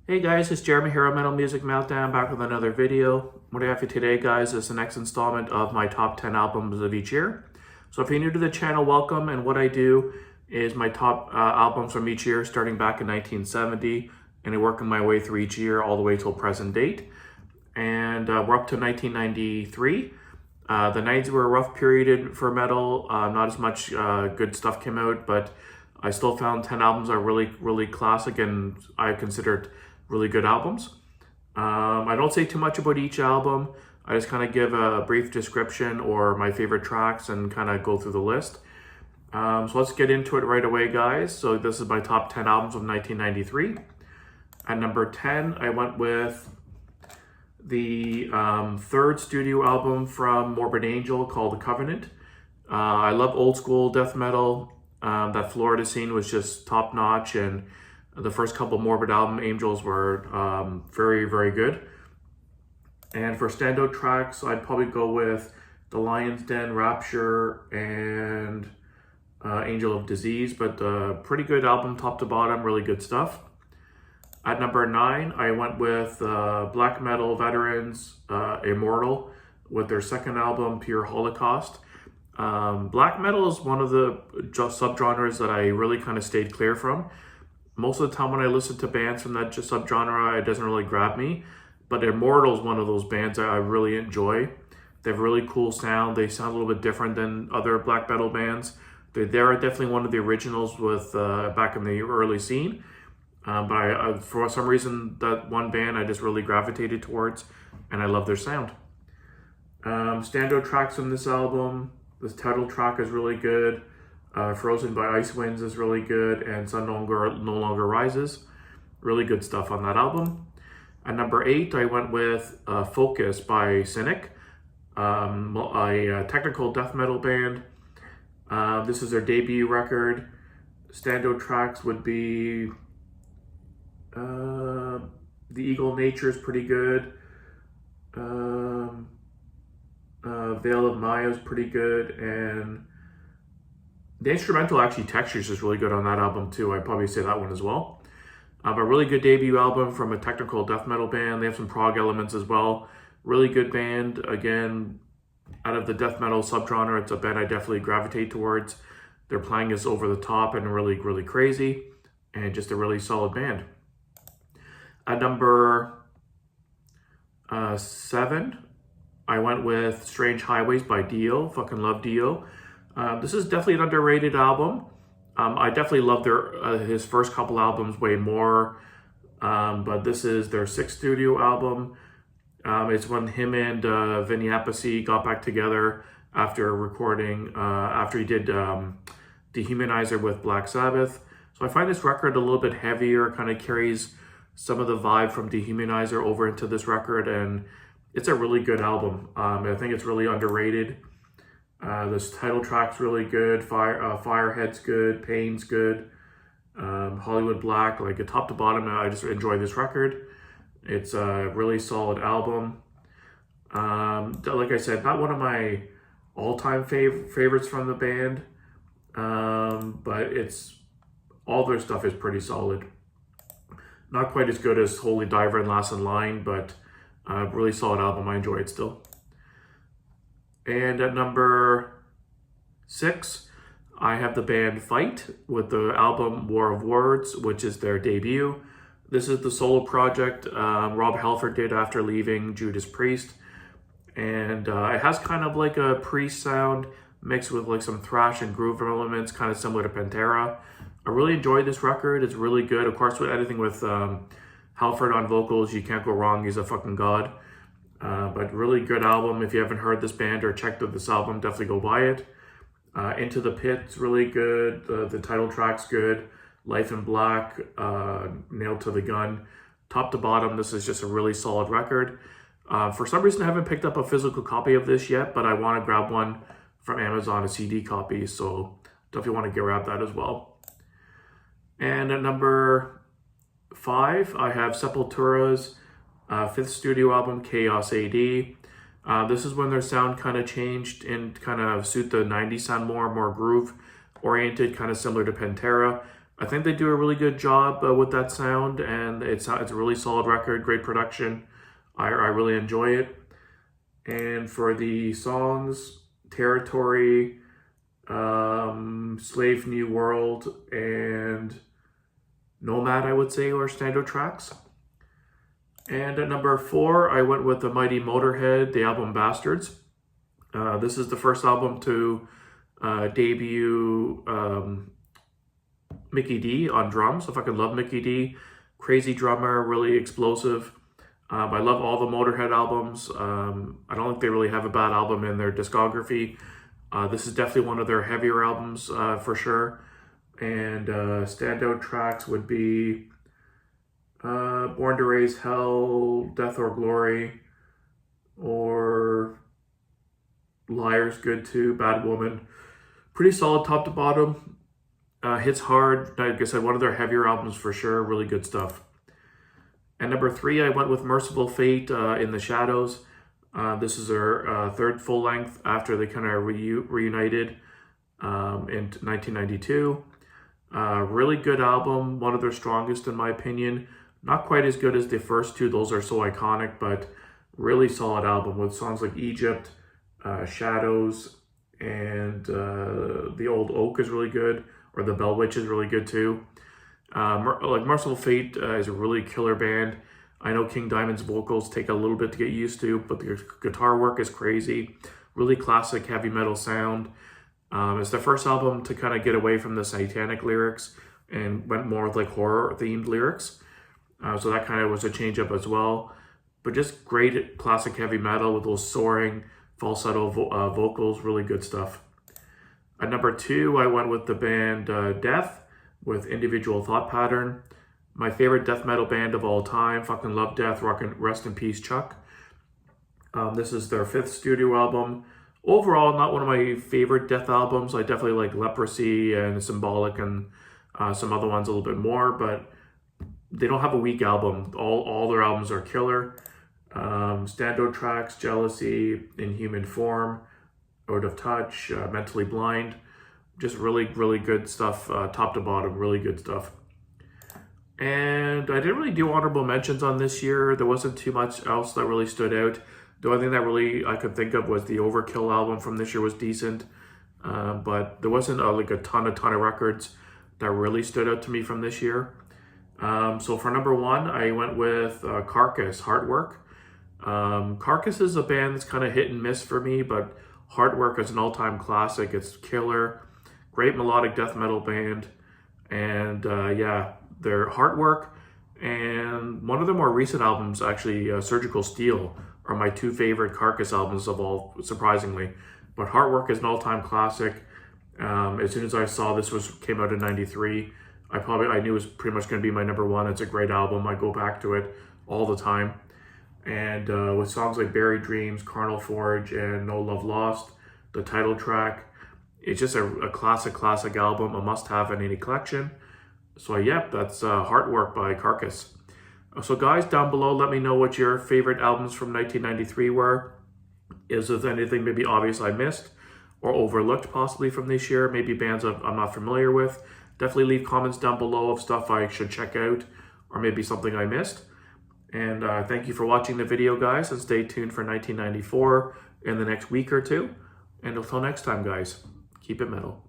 Hey guys, it's Jeremy here at Metal Music Meltdown, back with another video. What I have for today, guys, is the next installment of my top 10 albums of each year. So if you're new to the channel, welcome, and what I do is my top albums from each year, starting back in 1970, and I working my way through each year all the way till present date. And we're up to 1993. The 90s were a rough period for metal. Not as much good stuff came out, but I still found 10 albums are really classic, and I consider it really good albums. I don't say too much about each album. I just kind of give a brief description or my favorite tracks and kind of go through the list. So let's get into it right away, guys. So this is my top 10 albums of 1993. At number 10, I went with the third studio album from Morbid Angel called The Covenant. I love old school death metal. That Florida scene was just top notch, and the first couple Morbid album, Angels, were very good. And for standout tracks, I'd probably go with The Lion's Den, Rapture, and Angel of Disease, but pretty good album top to bottom, really good stuff. At number 9, I went with black metal veterans, Immortal, with their second album, Pure Holocaust. Black metal is one of the subgenres that I really kind of stayed clear from. Most of the time when I listen to bands from that subgenre, it doesn't really grab me. But Immortal is one of those bands that I really enjoy. They have a really cool sound. They sound a little bit different than other black metal bands. They're definitely one of the originals with back in the early scene. But I, for some reason, that one band I just really gravitated towards, and I love their sound. Standout tracks on this album: the title track is really good. Frozen by Ice Winds is really good, and Sun No Longer Rises. Really good stuff on that album. At number 8, I went with Focus by Cynic, a technical death metal band. This is their debut record. Standout tracks would be The Eagle Nature is pretty good. Veil of Maya is pretty good, and the instrumental actually Textures is really good on that album too. I'd probably say that one as well. A really good debut album from a technical death metal band. They have some prog elements as well. Really good band. Again, out of the death metal subgenre, it's a band I definitely gravitate towards. Their playing is over the top and really crazy, and just a really solid band. At number 7, I went with Strange Highways by Dio. Fucking love Dio. This is definitely an underrated album. I definitely love his first couple albums way more, but this is their 6th studio album. It's when him and Vinny Appice got back together after recording, after he did Dehumanizer with Black Sabbath. So I find this record a little bit heavier, kind of carries some of the vibe from Dehumanizer over into this record, and it's a really good album. I think it's really underrated. This title track's really good. Firehead's good. Pain's good. Hollywood Black, like a top to bottom, I just enjoy this record. It's a really solid album. Like I said, not one of my all-time favorites from the band, but all their stuff is pretty solid. Not quite as good as Holy Diver and Last in Line, but really solid album. I enjoy it still. And at number 6, I have the band Fight with the album War of Words, which is their debut. This is the solo project Rob Halford did after leaving Judas Priest. And it has kind of like a Priest sound mixed with like some thrash and groove elements, kind of similar to Pantera. I really enjoyed this record. It's really good. Of course, with anything with Halford on vocals, you can't go wrong. He's a fucking god. But really good album. If you haven't heard this band or checked out this album, definitely go buy it. Into the Pit's really good. The title track's good. Life in Black, Nailed to the Gun. Top to bottom, this is just a really solid record. For some reason, I haven't picked up a physical copy of this yet, but I want to grab one from Amazon, a CD copy, so definitely want to grab that as well. And at number 5, I have Sepultura's 5th studio album, Chaos AD. This is when their sound kind of changed and kind of suit the 90s sound more groove oriented, kind of similar to Pantera. I think they do a really good job with that sound, and it's a really solid record, great production. I really enjoy it. And for the songs, Territory, Slave New World, and Nomad, I would say, are standout tracks. And at number 4, I went with the mighty Motorhead, the album Bastards. This is the first album to debut Mikkey Dee on drums. I fucking love Mikkey Dee. Crazy drummer, really explosive. I love all the Motorhead albums. I don't think they really have a bad album in their discography. This is definitely one of their heavier albums for sure. And standout tracks would be Born to Raise Hell, Death or Glory, or Liar's good too, Bad Woman. Pretty solid top to bottom. Hits hard. Like I said, one of their heavier albums for sure. Really good stuff. And number 3, I went with Merciful Fate, In the Shadows. This is their third full length after they kind of reunited in 1992. Really good album, one of their strongest in my opinion. Not quite as good as the first two, those are so iconic, but really solid album with songs like Egypt, Shadows, and The Old Oak is really good, or The Bell Witch is really good too. Like Merciful Fate is a really killer band. I know King Diamond's vocals take a little bit to get used to, but the guitar work is crazy. Really classic heavy metal sound. It's the first album to kind of get away from the satanic lyrics and went more with like horror themed lyrics. So that kind of was a change up as well. But just great classic heavy metal with those soaring falsetto vocals, really good stuff. At number 2, I went with the band Death with Individual Thought Pattern. My favorite death metal band of all time. Fucking love Death. Rest in peace, Chuck. This is their 5th studio album. Overall, not one of my favorite Death albums. I definitely like Leprosy and Symbolic and some other ones a little bit more, but they don't have a weak album. All their albums are killer. Standout tracks, Jealousy, In Human Form, Out of Touch, Mentally Blind. Just really, really good stuff, top to bottom, really good stuff. And I didn't really do honorable mentions on this year. There wasn't too much else that really stood out. The only thing that really I could think of was the Overkill album from this year was decent. But there wasn't like a ton of records that really stood out to me from this year. So for number 1, I went with Carcass, Heartwork. Carcass is a band that's kind of hit and miss for me, but Heartwork is an all-time classic. It's killer. Great melodic death metal band. And yeah, their Heartwork and one of their more recent albums, actually, Surgical Steel, are my 2 favorite Carcass albums of all, surprisingly. But Heartwork is an all-time classic. As soon as I saw this came out in '93, I knew it was pretty much going to be my number 1. It's a great album. I go back to it all the time. And with songs like Buried Dreams, Carnal Forge, and No Love Lost, the title track, it's just a classic album, a must-have in any collection. So yeah, that's Heartwork by Carcass. So guys, down below, let me know what your favorite albums from 1993 were. Is there anything maybe obvious I missed or overlooked possibly from this year? Maybe bands I'm not familiar with. Definitely leave comments down below of stuff I should check out or maybe something I missed. And thank you for watching the video, guys, and stay tuned for 1994 in the next week or 2. And until next time, guys, keep it metal.